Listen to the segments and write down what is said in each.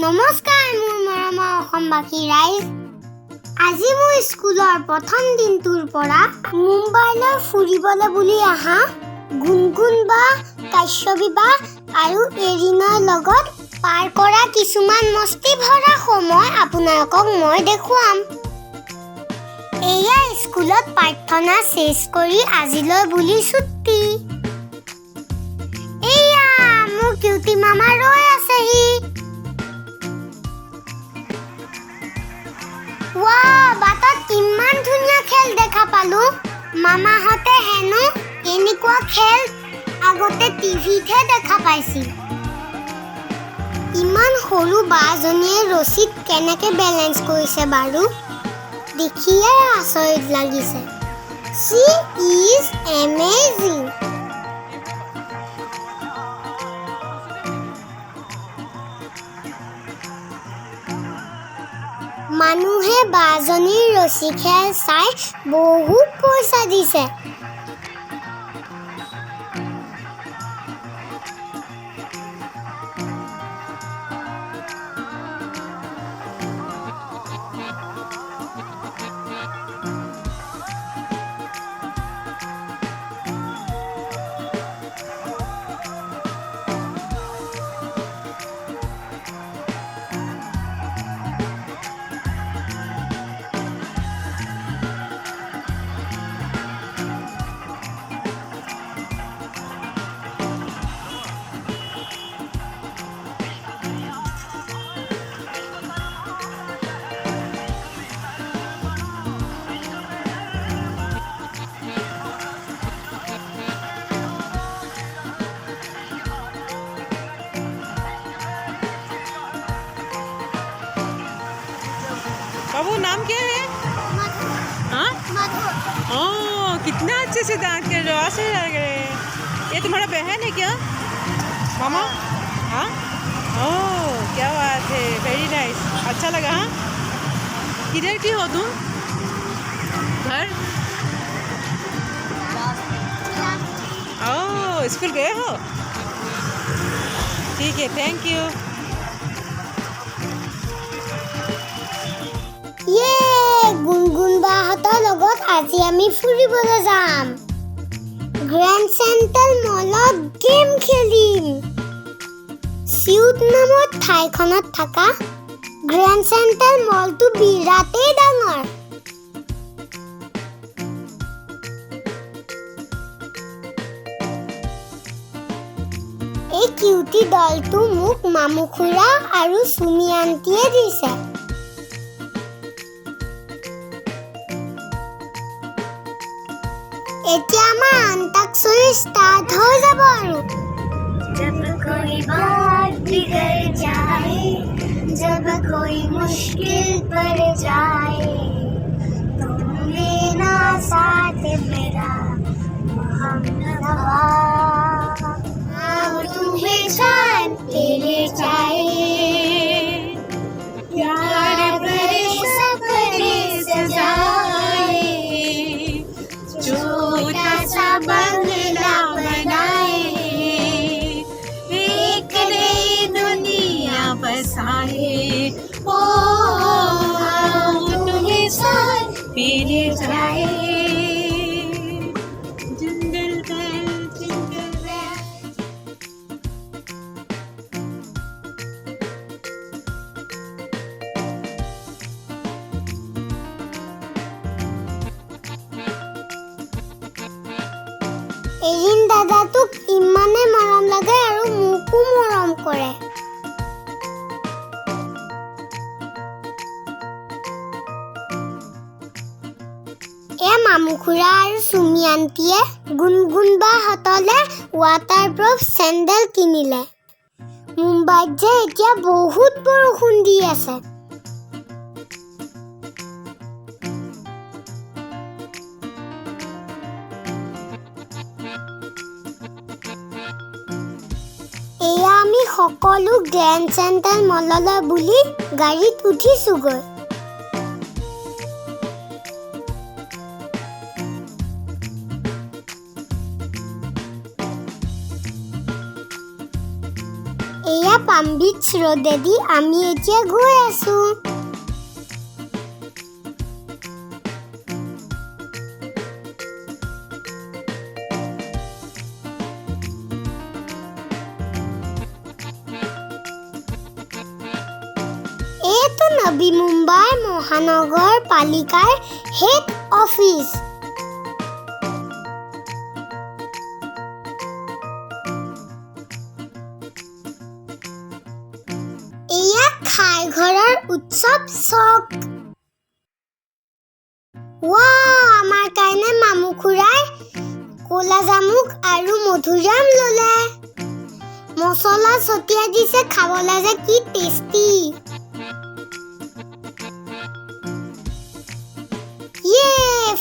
নমস্কাৰ মোৰ মৰমৰ অসমবাসী ৰাইজ। আজি মই স্কুলৰ প্ৰথম দিনটোৰ পৰা মুম্বাইলৈ ফুৰিবলৈ বুলি আহা গুণগুণ বা কাশ্যপী বা আৰু এৰিনৰ লগত পাৰ কৰা কিছুমান মস্তি ভৰা সময় আপোনালোকক মই দেখুৱাম। এয়া স্কুলত প্ৰাৰ্থনা শেষ কৰি আজিলৈ বুলি ছুটি। এয়া মোৰ কিউটি মামা ৰৈ আছেহি। বাটত ইমান ধুনীয়া খেল দেখা পালো। মামাহঁতে হেনো এনেকুৱা খেল আগতে টিভিতহে দেখা পাইছিল। ইমান সৰু বাজনীয়ে ৰছীত কেনেকৈ বেলেঞ্চ কৰিছে বাৰু, দেখিয়ে আচৰিত লাগিছে। She is amazing. মানুহে বাজনীৰ ৰছী খেল চাই বহুত পইচা দিছে। बाबू नाम क्या है? हाँ? ओह कितना अच्छे से दांत कर रहे हो, ऐसे लग रहे हैं। ये तुम्हारा बहन है क्या मामा? हाँ ओह क्या बात है, वेरी नाइस, अच्छा लगा। हाँ किधर की हो तुम? घर? ओह स्कूल गए हो? ठीक है, थैंक यू। গুণগুণ বাহঁতৰ লগত আজি আমি ফুৰিবলৈ যাম। গ্ৰেণ্ড চেণ্ট্ৰেল মলত গেম খেলিম। চিউট নামৰ ঠাইখনত থকা গ্ৰেণ্ড চেণ্ট্ৰেল মলটো বিৰাটেই ডাঙৰ। এই কিউটি দলটো মোক মামু খুৰা আৰু চুমি আণ্টিয়ে দিছে। এতিয়া আমাৰ अंताक्षरी स्टार्ट हो যাব আৰু। जब कोई बात बिगड़ जाए, जब कोई मुश्किल पड़ जाए, तुम लेना साथ मेरा हमनवा। अब तुम्हें जान तेरे जाए, प्यार भरे सपने सजाए, छोटा सा बंगला बनाए, एक नई दुनिया बसाए। ओ तुम्हें साथ पीने जाए। Jingle bell jingle bell. এৰিন দাদাটোক ইমানে মৰম লাগে আৰু মোকো মৰম কৰে। মামু খুৰা আৰু চুমি আণ্টিয়ে গুণগুণ বাহঁতলে ৱাটাৰপ্ৰুফ চেণ্ডেল কিনিলে। মুম্বাইত যে এতিয়া বহুত বৰষুণ দি আছে। এয়া আমি সকলো গ্ৰেণ্ড চেণ্ট্ৰেল মললৈ বুলি গাড়ীত উঠিছোগৈ। এয়া পাম বিচ ৰোডেদি আমি এতিয়া গৈ আছো। এইটো নবী মুম্বাই মহানগৰ পালিকাৰ হেড অফিচ। এয়া খাইঘৰৰ উৎসৱ চক। আমাৰ কাৰণে মামু খুৰাই ক'লা জামুক আৰু মধুৰিআম ল'লে। মছলা ছটিয়াই দিছে, খাবলৈ যে কি টেষ্টি।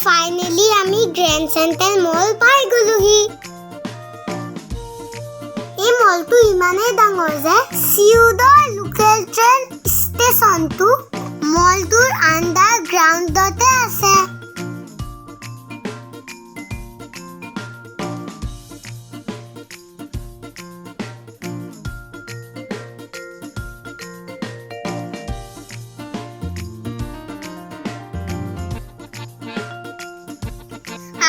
ফাইনেলি আমি গ্ৰেণ্ড চেণ্ট্ৰেল মল পাই গলোহি। এই মলটো ইমানেই ডাঙৰ যে চিউডৰ লোকেল ট্ৰেইন ষ্টেচনটো মলটোৰ আণ্ডাৰগ্ৰাউণ্ডতে আছে।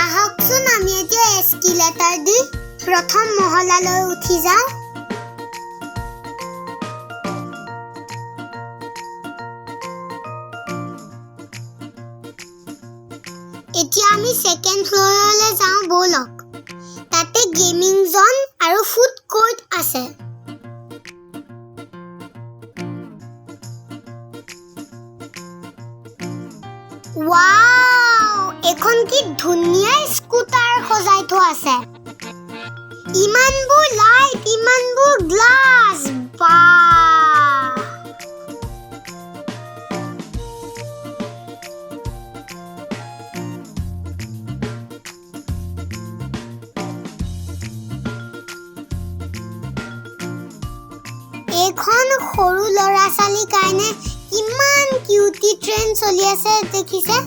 আহকচোন আমি এতিয়া এস্কেলেটৰ দি প্ৰথম মহলালৈ উঠি যাওঁ। এতিয়া আমি ছেকেণ্ড ফ্ল'ৰলৈ যাওঁ ব'লক। তাতে গেমিং জ'ন আৰু ফুড কোৰ্ট আছে। এখন কি ধুনীয়া স্কুটাৰ সজাই থোৱা আছে। ইমানবোৰ লাইট, ইমানবোৰ গ্লাছ, এইখন সৰু ল'ৰা ছোৱালীৰ কাৰণে কিমান কিউটি ট্ৰেইন চলি আছে দেখিছে।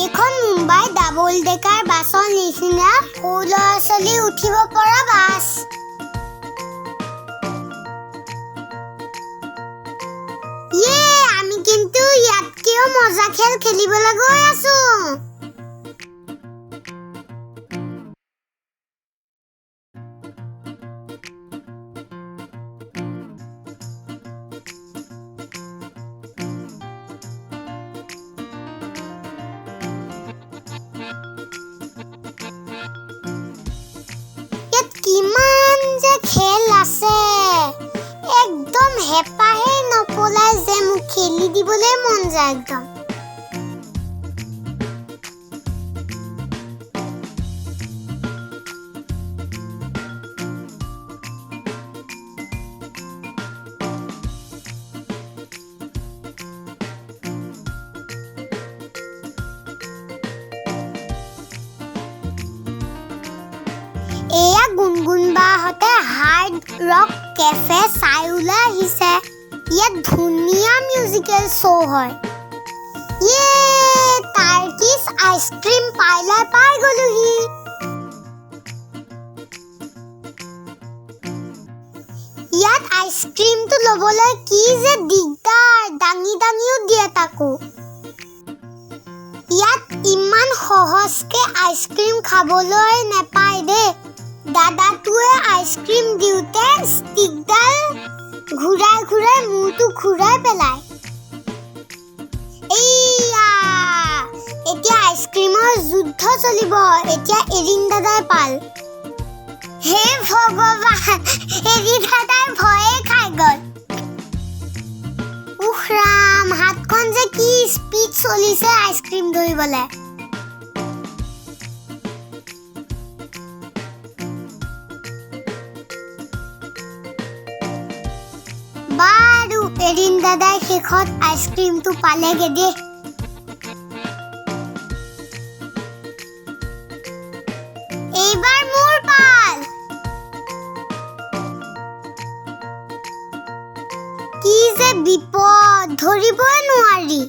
এখন মুম্বাই ডাবল ডেকাৰ বাছৰ নিচিনা সৰু ল'ৰা ছোৱালী উঠিব পৰা বাছ। আমি কিন্তু ইয়াতকেও মজা খেল খেলিবলৈ গৈ আছো। কিমান যে খেল আছে, একদম হেঁপাহে নপলাই যে মোক খেলি দিবলৈ মন যায় একদম। এয়া গুণগুণ বাহঁতে হাৰ্ড ৰক কেফে চাই ওলাই আহিছে। ইয়াত ধুনীয়া মিউজিকেল শ্ব' হয়। টাৰ্কিছ আইচক্ৰীম পাৰ্লাৰ পাই গলোহি। ইয়াত আইচক্ৰীমটো ল'বলৈ কি যে দিগদাৰ, দাঙি দাঙিও দিয়ে তাকো। ইয়াত ইমান সহজকে আইচক্ৰীম খাবলৈ নেপায় দেই। দাদাটোৱে আইচক্ৰীম দিওঁতে ষ্টিকডাল ঘূৰাই ঘূৰাই মূৰটো ঘূৰাই পেলায়। এতিয়া আইচক্ৰীমৰ যুদ্ধ চলিব। এতিয়া এৰিন দাদাই পাল। হে ভগৱান, এৰিন দাদাই ভয়ে খাই গ'ল। ৰাম, হাতখন যে কি স্পীড চলিছে আইচক্ৰীম ধৰিবলৈ। বাৰু এৰিন দাদাই শেষত আইচক্ৰীমটো পালেগে দেই। এইবাৰ মোৰ পাল। কি যে বিপদ, ধৰিবই নোৱাৰি।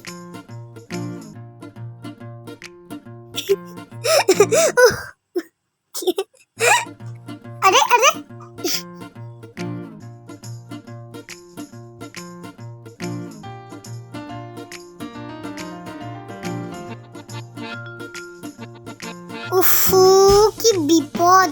अरे अरे উফু কি বিপদ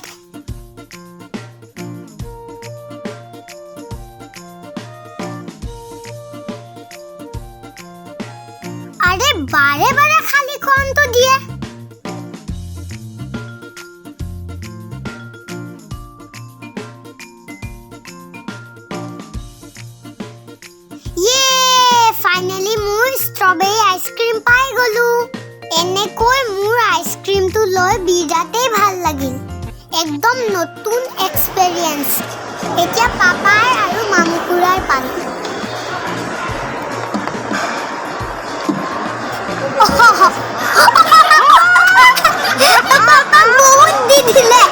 আৰে বাৰে বাৰে খালি কোন তো দিয়ে ফাইনালি মোৰ ষ্ট্ৰবেৰী আইচক্ৰীম পাই গলো এনেকৈ মোৰ আইচক্ৰীমটো লৈ বিৰাটেই ভাল লাগিল একদম নতুন এক্সপেৰিয়েন্স এতিয়া পাপাৰ আৰু মামু খুৰাৰ পাল পাপা বহুত দি দিলে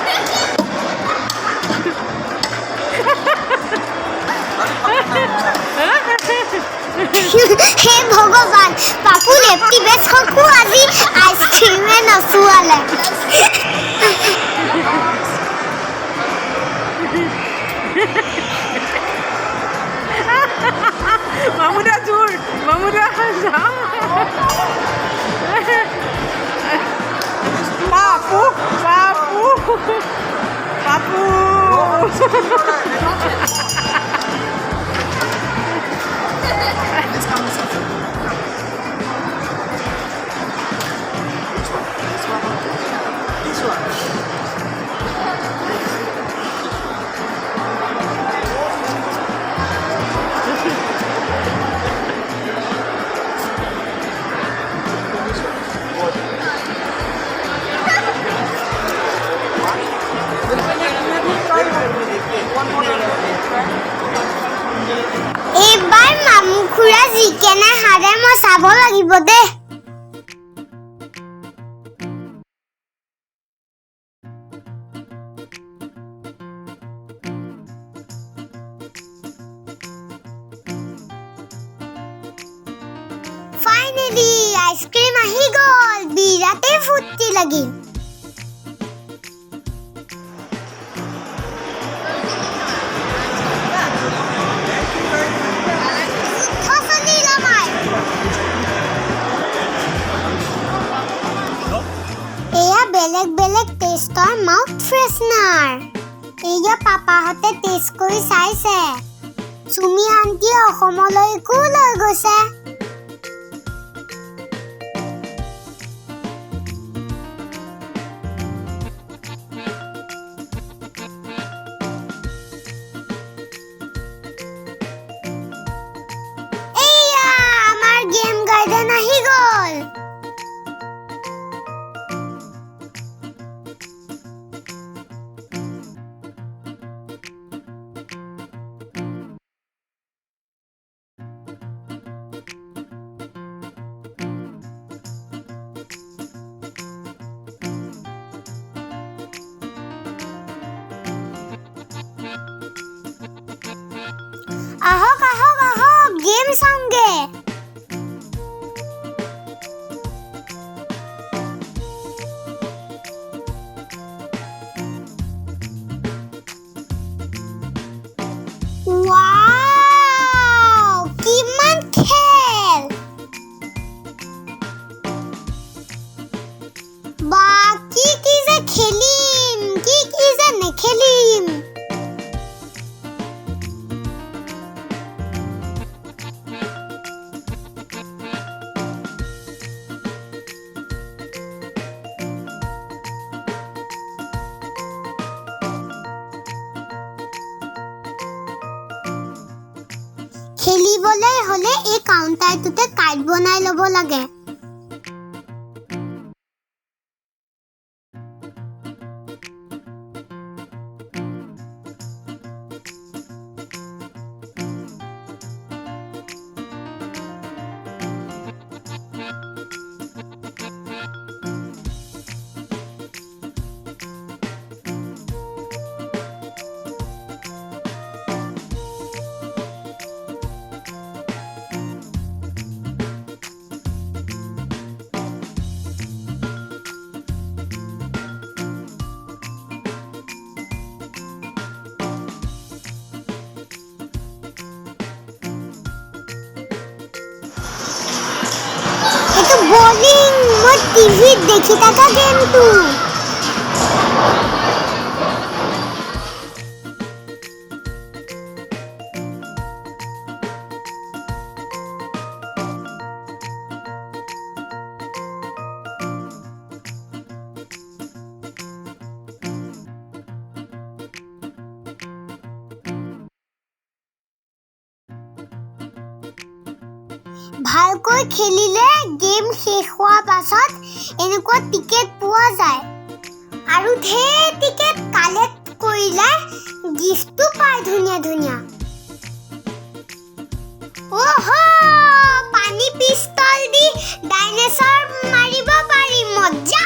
হে ভগৱান পাপু লেপটি বেচকো আজি আইচক্ৰীমে নচুৱালে মামুদা জোৰ মামুদা যাও পাপু পাপু পাপু এইবাৰ মামু খুৰা জিকেনে হাৰে মই চাব লাগিব দে ফাইনেলি আইচক্ৰীম আহি গ'ল বিৰাটেই ফূৰ্তি লাগিল বেলেগ বেলেগ টেষ্টৰ মাউথ ফ্ৰেছনাৰ এয়া পাপাহঁতে টেষ্ট কৰি চাইছে চুমি আন্টিয়ে অসমলৈকো লৈ গৈছে এয়া আমাৰ গেম গাৰ্ডেন আহি গ'ল আহক আহক আহক গেম চাওঁগে ৱাও কিমান খেল বা কি যে খেলিম কি যে নেখেলিম খেলিবলৈ হলে এই কাউন্টাৰটোতে কাৰ্ড বনাই ল'ব লাগে বলিং মই টিভিত দেখি থকা গেমটো ভালকৈ খেলিলে গেম শেষ হোৱাৰ পাছত এনেকুৱা টিকেট পোৱা যায় আৰু ধেৰ টিকেট কালেক্ট কৰিলে গিফ্টটো পায় ধুনীয়া ধুনীয়া ওহো পানী পিস্তল দি ডাইনোছৰ মাৰিব পাৰি মজা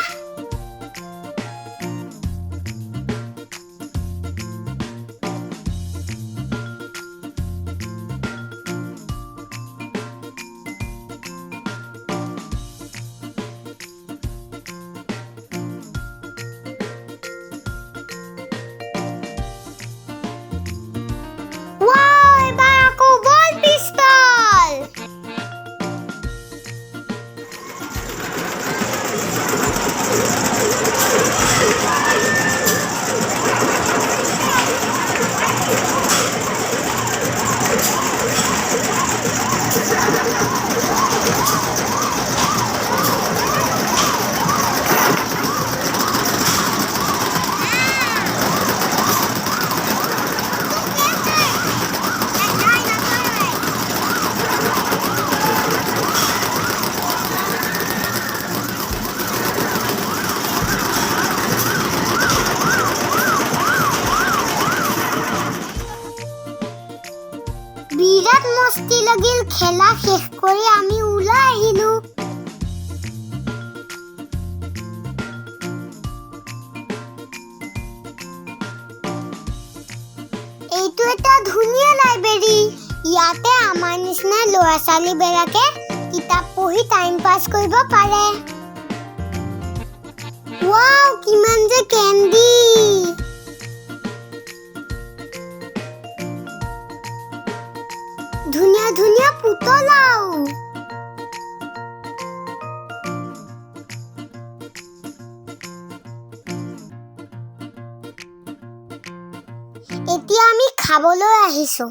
বিৰাট মস্তি লাগিল খেলা শেষ কৰি আমি ওলাই আহিলো এইটো এটা ধুনীয়া লাইব্ৰেৰী ইয়াতে আমাৰ নিচিনা ল'ৰা ছোৱালীবিলাকে কিতাপ পঢ়ি টাইম পাছ কৰিব পাৰে ৱাও কিমান যে কেণ্ডি ধুনীয়া ধুনীয়া পুতলাও এতিয়া আমি খাবলৈ আহিছো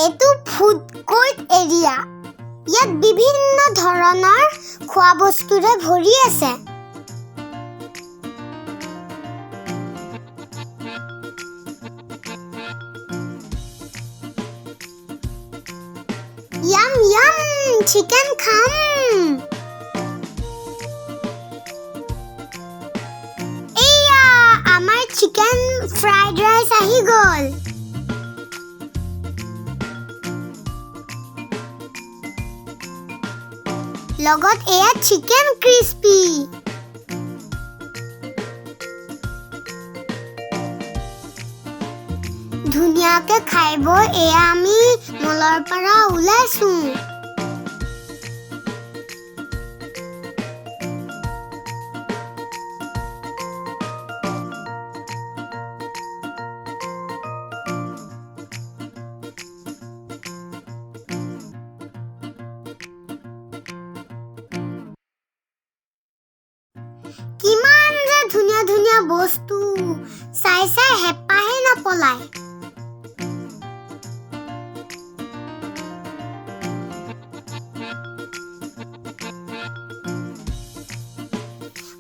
এইটো ফুড কোৰ্ট এৰিয়া ইয়াত বিভিন্ন ধৰণৰ খোৱা বস্তুৰে ভৰি আছে Yum yum chicken come Eya amar chicken fried rice ahi gol Logot eya chicken crispy ধুনীয়াকে খাইব এয়া আমি মলৰ পৰা ওলাইছো কিমান যে ধুনীয়া ধুনীয়া বস্তু চাই চাই হেঁপাহে নপলায়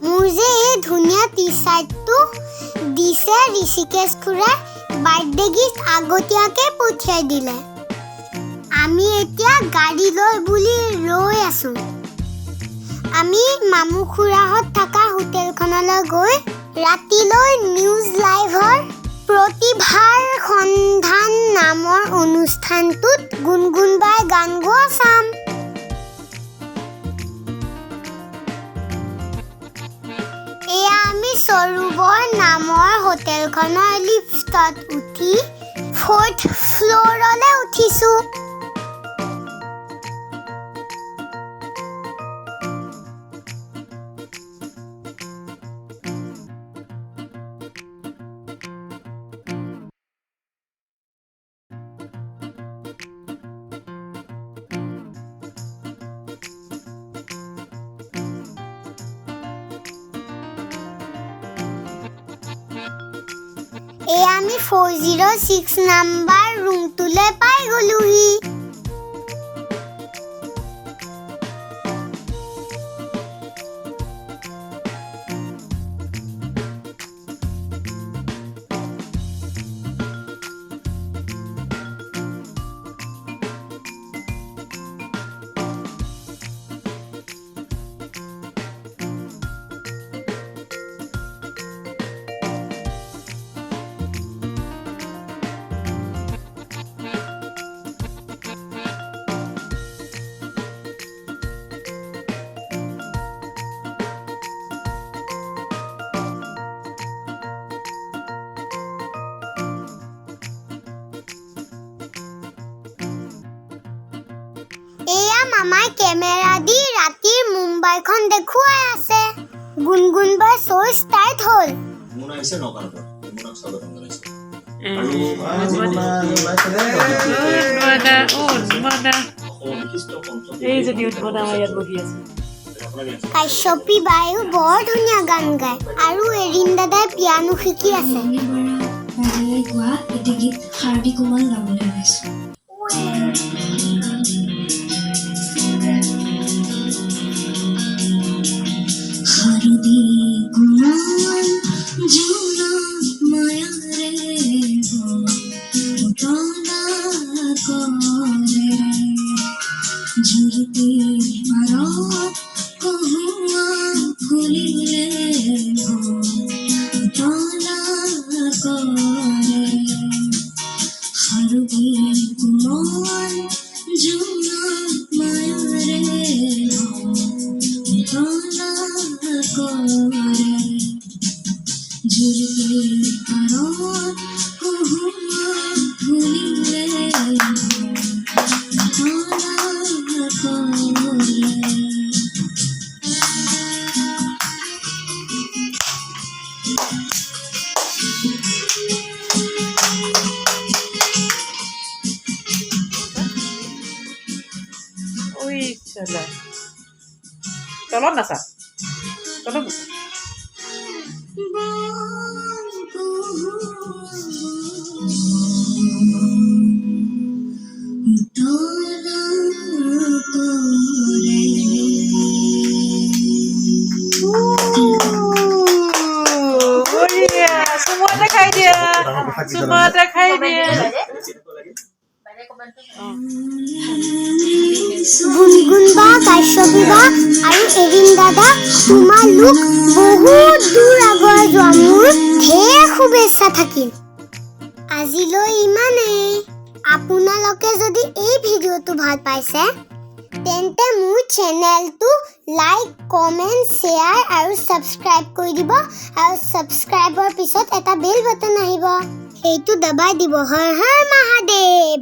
মোৰ যে এই ধুনীয়া টি-চাৰ্টটো দিছে ঋষিকেশ খুৰাই বাৰ্থডে গিফ্ট আগতীয়াকৈ পঠিয়াই দিলে আমি এতিয়া গাড়ী লৈ বুলি ৰৈ আছো আমি মামু খুৰাহঁত থকা হোটেলখনলৈ গৈ ৰাতিলৈ নিউজ লাইভৰ প্ৰতিভাৰ সন্ধান নামৰ অনুষ্ঠানটোত গুণগুণবাই গান গোৱা চাম এয়া আমি সৰোবৰ নামৰ হোটেলখনৰ লিফ্টত উঠি 4th ফ্ল'ৰলৈ উঠিছো এয়া আমি 406 নাম্বাৰ ৰুমটোলৈ পাই গলোহি। এয়া মামাই কেমেৰা দি ৰাতিৰ মুম্বাইখন দেখুৱাই আছে। গুণগুণবাৰ শ্ব' ষ্টাৰ্ট হ'ল। মুনা আহিছে নগাঁৱৰ পৰা মুনাক স্বাগতম জনাইছে এই যদি উদ্ভৱ আমাৰ ইয়াত বহি আছে। কাশ্যপী বায়ো বৰ ধুনীয়া গান গায় আৰু এৰিন দাদাই পিয়ানো শিকি আছে। গোৱা এটি গীত শাৰদী কোমল গাবলৈ ওলাইছো। শাৰদী কোমল জোনা মায়াৰে উতলা কৰে ঝুৰিতে পাৰত কহুৱা ফুলিলে উতলা কৰে শাৰদী কোমল জোনা মায়াৰে উতলা কৰে ঝুৰিতে পাৰত কহুৱা ফুলিলে উতলা কৰে। ওই চলা তলত নাচা তলত নাচা। সুমতে খাই দিয়া সুমতে খাই দিয়া। গুণগুণ বা কাশ্যপী বা আৰু এৰিন দাদা তোমালোক বহুত দূৰ আগুৱাই যোৱা। মোৰ ঢেৰ শুভেচ্ছা থাকিল। আজিলৈ ইমানেই। আপোনালোকে যদি এই ভিডিঅ'টো ভাল পাইছে তেন্তে মোৰ চেনেলটো লাইক কমেণ্ট শ্বেয়াৰ আৰু ছাবস্ক্ৰাইব কৰি দিব আৰু ছাবস্ক্ৰাইবৰ পিছত এটা বেল বাটন আহিব, সেইটো দবাই দিব। হৰ হৰ মহাদেৱ।